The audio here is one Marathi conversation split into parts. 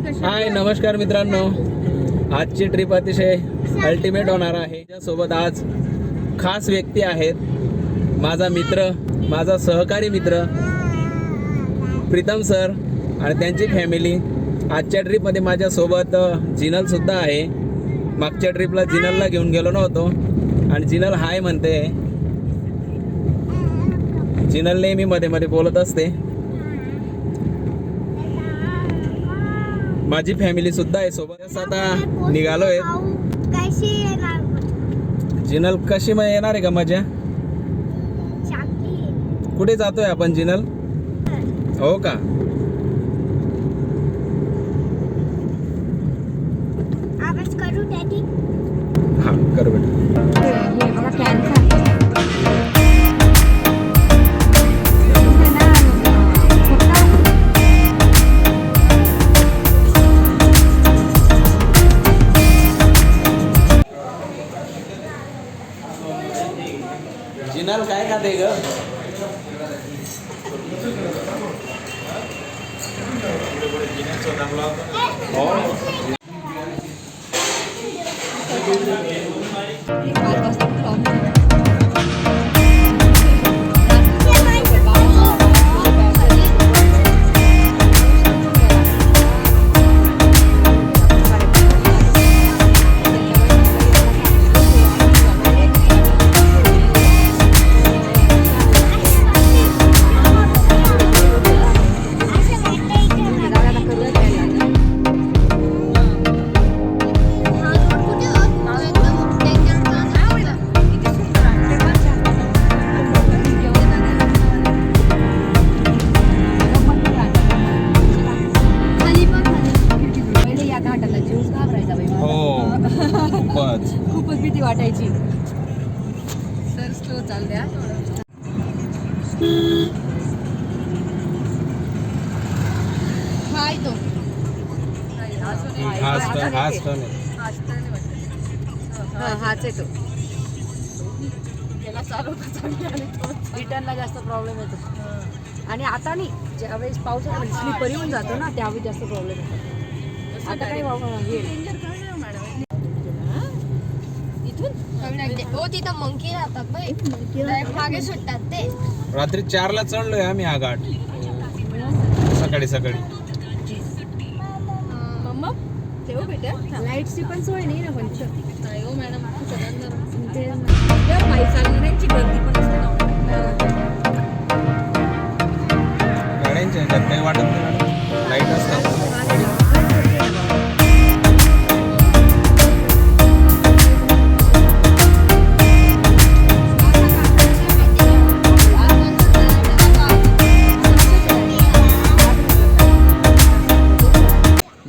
हाय नमस्कार मित्रांनो, आजची ट्रिप अतिशय अल्टिमेट होणार आहे. त्यासोबत आज खास व्यक्ती आहेत. माझा मित्र, माझा सहकारी मित्र प्रीतम सर आणि त्यांची फॅमिली. आजच्या ट्रिपमध्ये माझ्यासोबत जिनल सुद्धा आहे. मागच्या ट्रिपला जिनलला घेऊन गेलो नव्हतो आणि जिनल हाय म्हणते. जिनल नेहमी मध्ये मध्ये बोलत असते. माझी फॅमिली सुद्धा आहे सोबत. आता निघालोय. जिनल कशी येणार आहे का मजा? कुठे जातोय आपण जिनल? हो का? आवाज करू डॅडी? हा कर बेटा. जिनल काय खाते ग? खूपच भीती वाटायची. सर स्लो चाल द्या. हाय तो हाच आहे तो. रिटर्नला जास्त प्रॉब्लेम येतो आणि आता नाही, ज्यावेळेस पावसाळ्यामध्ये स्लिपर येऊन जातो ना त्यावेळी जास्त प्रॉब्लेम येतो. आता काही हो तिथं मंकी राहतात, मागे सुटतात ते. रात्री 4ला चढलोय आम्ही हा घाट. सकाळी सकाळी. मम्मा ठेव बेटा. लाईटची पण सोय नाही ना. पण नाही हो मॅडम, पायी चालणाऱ्यांची गर्दी पण असते ना. गाड्यांच्या ह्याच्यात काही वाटत नाही, लाईट असतात.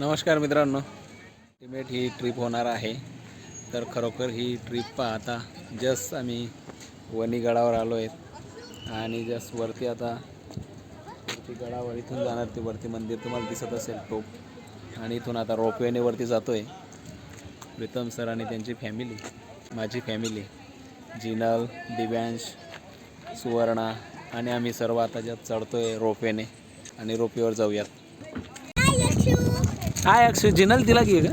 नमस्कार मित्रांनो, अल्टिमेट ही ट्रिप होणार आहे. तर खरोखर ही ट्रिप पाहता जस्ट आम्ही वणीगडावर आलो आहेत आणि जस्ट वरती आता वरती गडावर इथून जाणार. ते वरती मंदिर तुम्हाला दिसत असेल टोप. आणि इथून आता रोपवेने वरती जातो आहे. प्रीतम सर आणि त्यांची फॅमिली, माझी फॅमिली, जिनल, दिव्यांश, सुवर्णा आणि आम्ही सर्व आता जस्ट चढतो आहे रोपवेने आणि रोपवेवर जाऊयात. हाय अक्षु. जिनल तिला घे का?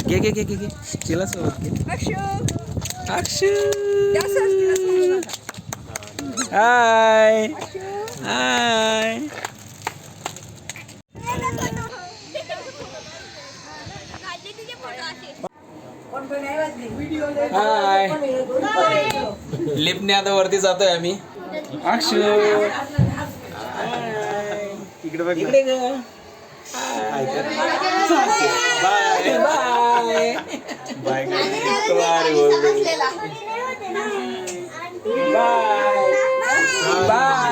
घे घे घे घे घे तिला सोबत घे. अक्षु हाय हाय. हाय. लिफ्टने आता वरती जातोय आम्ही. अक्षु इकडे बघ. इकडे ग. Bye bye bye. Bye bye.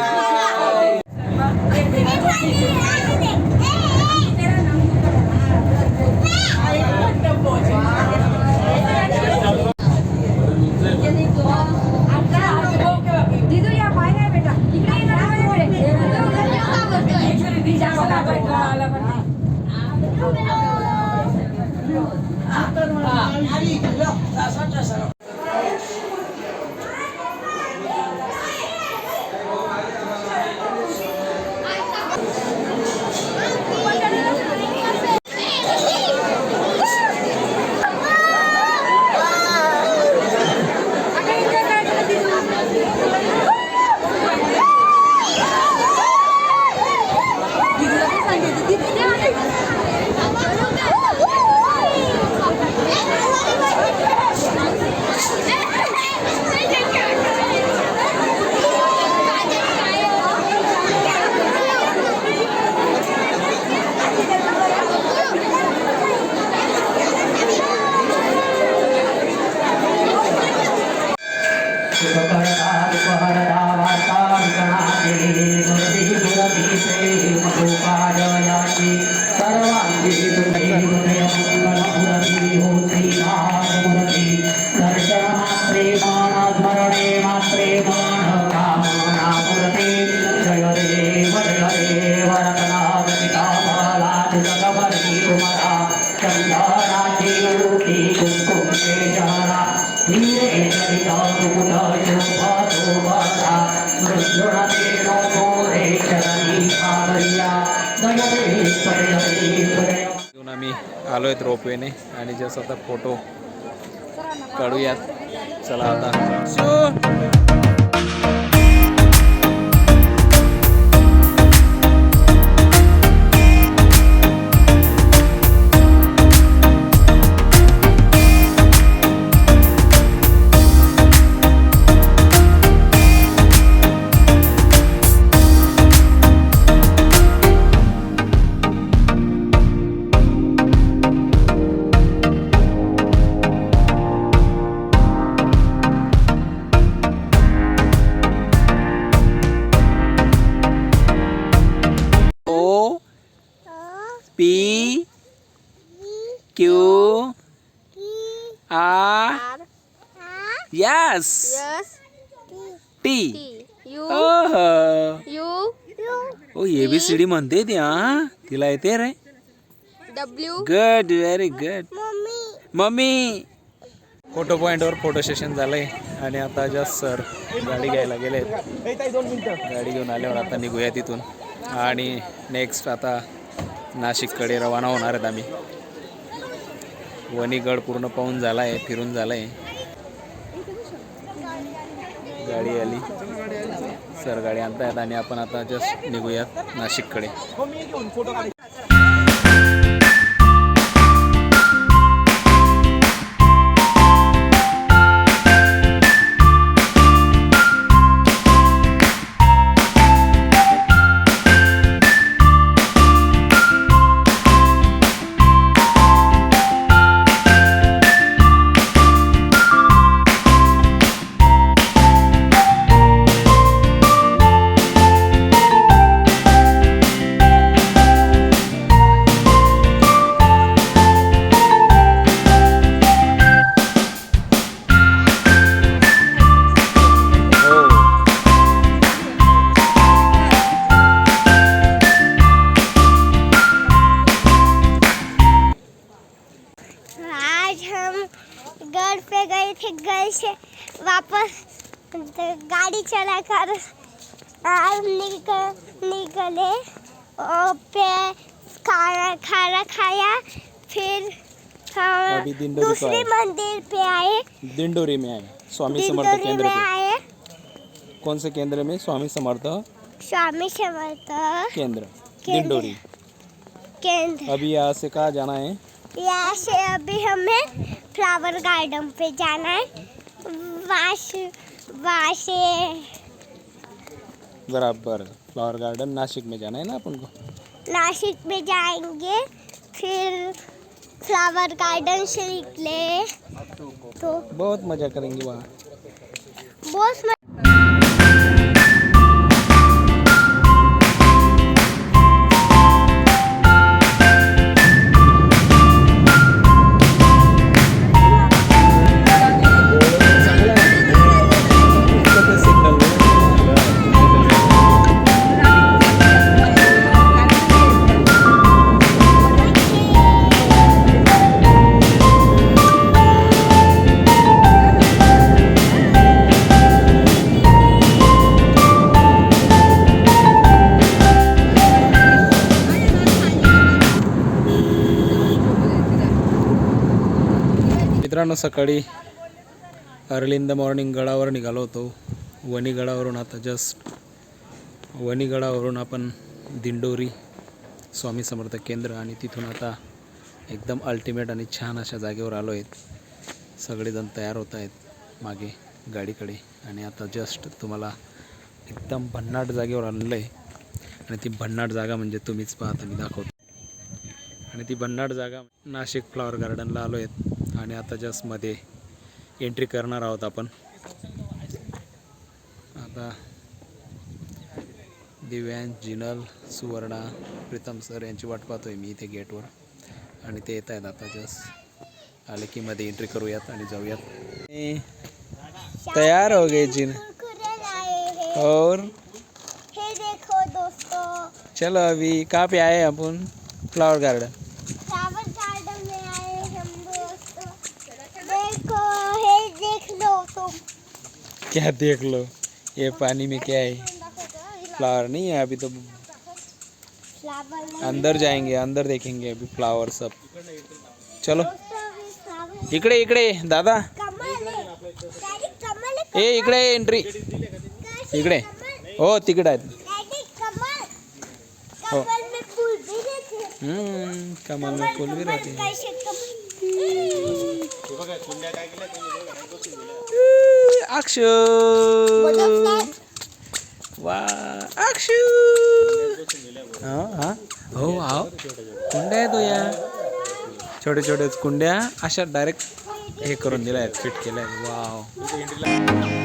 घेऊन आम्ही आलोय रोपवेने आणि जस्ट आता फोटो काढूयात. चला आता O P Q R yes T U U O ABCD म्हणते ती. हा तिला येते रे. W good very good. Mummy photo पॉईंटवर फोटो सेशन झालंय आणि आता जस्ट सर गाडी घ्यायला गेलेत. गाडी घेऊन आल्यावर आता निघूया तिथून आणि नेक्स्ट आता नाशिककडे रवाना होणार आहेत आम्ही. वणीगड पूर्ण पाहून झाला आहे, फिरून झालं आहे. गाडी आली, सर गाडी आणतायत आणि आपण आता जस्ट निघूयात नाशिककडे. आज हम घर पे गए थे, घर से वापस गाड़ी चलाकर निकले और फिर खाना खाया, फिर अभी दिंडोरी दूसरे मंदिर पे आए, दिंडोरी में आए, स्वामी समर्थ दिंडोरी केंद्र में पे. आए, कौन से केंद्र में? स्वामी समर्थ स्वामी समर्थ केंद्र दिंडोरी. केंद्र. अभी यहाँ से कहाँ जाना है? यहाँ से अभी हमें फ्लावर गार्डन पे जाना है. वहाँ से बराबर फ्लावर गार्डन नासिक में जाना है ना अपन को. नासिक में जाएंगे, फिर फ्लावर गार्डन से निकले तो बहुत मजा करेंगे वहाँ. बहुत मित्रांनो, सकाळी अर्ली इन द मॉर्निंग गडावर निघालो होतो. वणी गडावरून आता जस्ट वणी गडावरून आपण दिंडोरी स्वामी समर्थ केंद्र आणि तिथून आता एकदम अल्टिमेट आणि छान अशा जागेवर आलो आहेत. सगळेजण तयार होत आहेत मागे गाडीकडे आणि आता जस्ट तुम्हाला एकदम भन्नाट जागेवर आणलं आहे. आणि ती भन्नाट जागा म्हणजे तुम्हीच पाहता, मी दाखवतो. आणि ती भन्नाट जागा नाशिक फ्लॉवर गार्डनला आलो आहेत आणि आता जस्ट मध्ये एंट्री करणार आहोत आपण. आता दिव्यांश, जिनल, सुवर्णा, प्रीतम सर यांची वाट पाहतोय मी इथे गेटवर. आणि ते येत आहेत आता जस्ट आले की मध्ये एंट्री करूयात आणि जाऊयात. तयार हो गए जिन कुरकुरे लाए हैं। और हे देखो दोस्तों, चलो अभी कहाँ पे आए अपन? Flower garden. फ्लावर गार्डन में आए हम दोस्तों। देखो, हे देख लो तुम। क्या देख लो, ये पानी में क्या है? फ्लावर नहीं है अभी तो. फ्लावर अंदर जाएंगे, अंदर देखेंगे अभी फ्लावर सब. चलो फ्लावर इकडे इकडे दादा, कमल है डॅडी, कमल है। ए इकडे एंट्री इकडे. हो तिकडे आहेत. डॅडी कमल, हो. कमल में फूल भी रहते। कमल में फूल भी रहते हैं. कैसे कमल? अक्षु वा अक्षु. हा हो आओ. कुंड्या आहेत तो या छोटे छोटे कुंड्या अशा डायरेक्ट हे करून दिल्या आहेत, फिट केल्या आहेत. वाव.